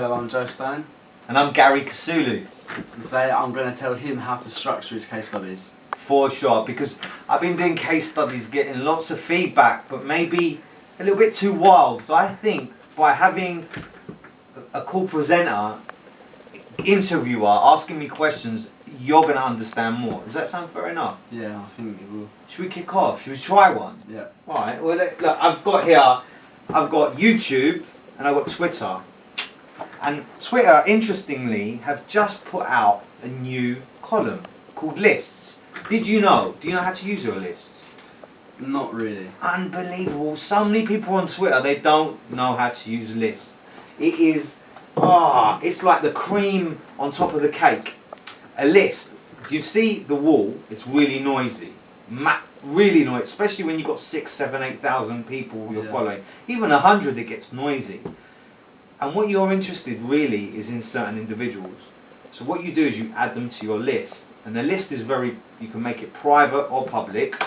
Hello, I'm Joe Stone. And I'm Gary Kasulu. And today I'm going to tell him how to structure his case studies. For sure, because I've been doing case studies, getting lots of feedback, but maybe a little bit too wild. So I think by having a cool presenter, interviewer, asking me questions, you're going to understand more. Does that sound fair enough? Yeah, I think it will. Should we kick off? Should we try one? Yeah. Alright, well look, I've got YouTube and I've got Twitter. And Twitter, interestingly, have just put out a new column called Lists. Did you know? Do you know how to use your lists? Not really. Unbelievable. So many people on Twitter, they don't know how to use lists. It is, it's like the cream on top of the cake. A list. Do you see the wall? It's really noisy. Really noisy, especially when you've got 6, 7, 8,000 people you're following. Even 100, it gets noisy. And what you're interested really is in certain individuals. So what you do is you add them to your list. And the list is you can make it private or public.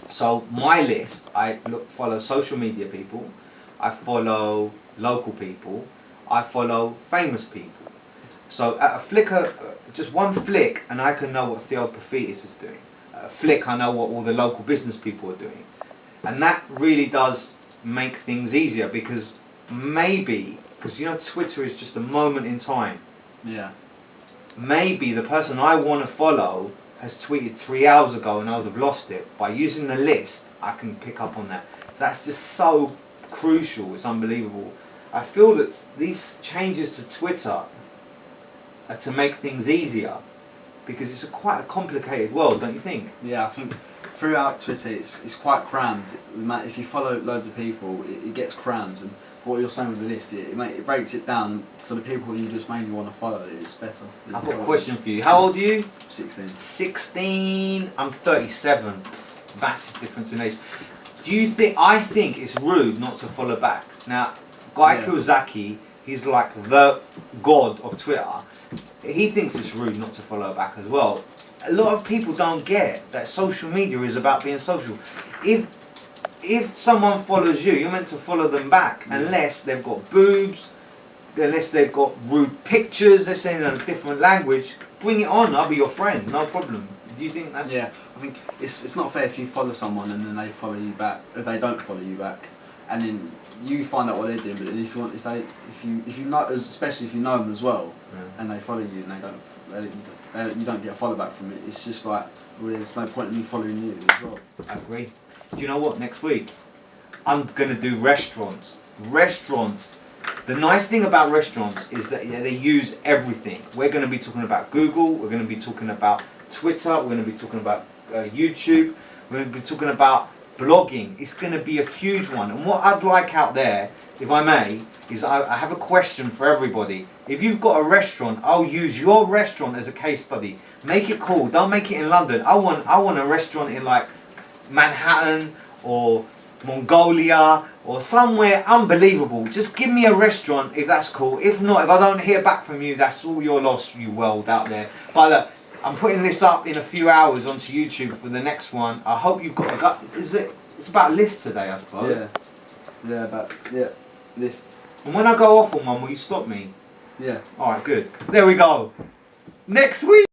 So my list, I follow social media people, I follow local people, I follow famous people. So at a flicker, just one flick, and I can know what Theo Paphitis is doing. At a flick, I know what all the local business people are doing. And that really does make things easier because you know Twitter is just a moment in time. Yeah. Maybe the person I want to follow has tweeted 3 hours ago and I would have lost it. By using the list, I can pick up on that. So that's just so crucial. It's unbelievable. I feel that these changes to Twitter are to make things easier because it's quite a complicated world, don't you think? Yeah, I think throughout Twitter it's quite crammed. If you follow loads of people, it gets crammed. And what you're saying with the list, it breaks it down for the people you just mainly want to follow. It's better. I've got a question for you. How old are you? 16. 16. I'm 37. Massive difference in age. I think it's rude not to follow back. Now, Guy Kawasaki, he's like the god of Twitter. He thinks it's rude not to follow back as well. A lot of people don't get that social media is about being social. If someone follows you, you're meant to follow them back, unless they've got boobs, unless they've got rude pictures, they're saying in a different language. Bring it on, I'll be your friend, no problem. Do you think that's... Yeah, I think it's not fair if you follow someone and then they follow you back, if they don't follow you back, and then you find out what they're doing. But then if you know, especially if you know them as well, and they follow you and you don't get a follow back from it, it's just like, well, there's no point in me following you as well. I agree. Do you know what? Next week, I'm going to do restaurants. Restaurants. The nice thing about restaurants is that they use everything. We're going to be talking about Google. We're going to be talking about Twitter. We're going to be talking about YouTube. We're going to be talking about blogging. It's going to be a huge one. And what I'd like out there, if I may, is I have a question for everybody. If you've got a restaurant, I'll use your restaurant as a case study. Make it cool. Don't make it in London. I want a restaurant in like Manhattan or Mongolia or somewhere unbelievable. Just give me a restaurant if that's cool. If not, if I don't hear back from you, that's all your loss, you world out there. But look, I'm putting this up in a few hours onto YouTube for the next one. I hope you've got a gut. It's about lists today, I suppose. Yeah, lists. And when I go off on one, will you stop me? Yeah. Alright, good. There we go. Next week.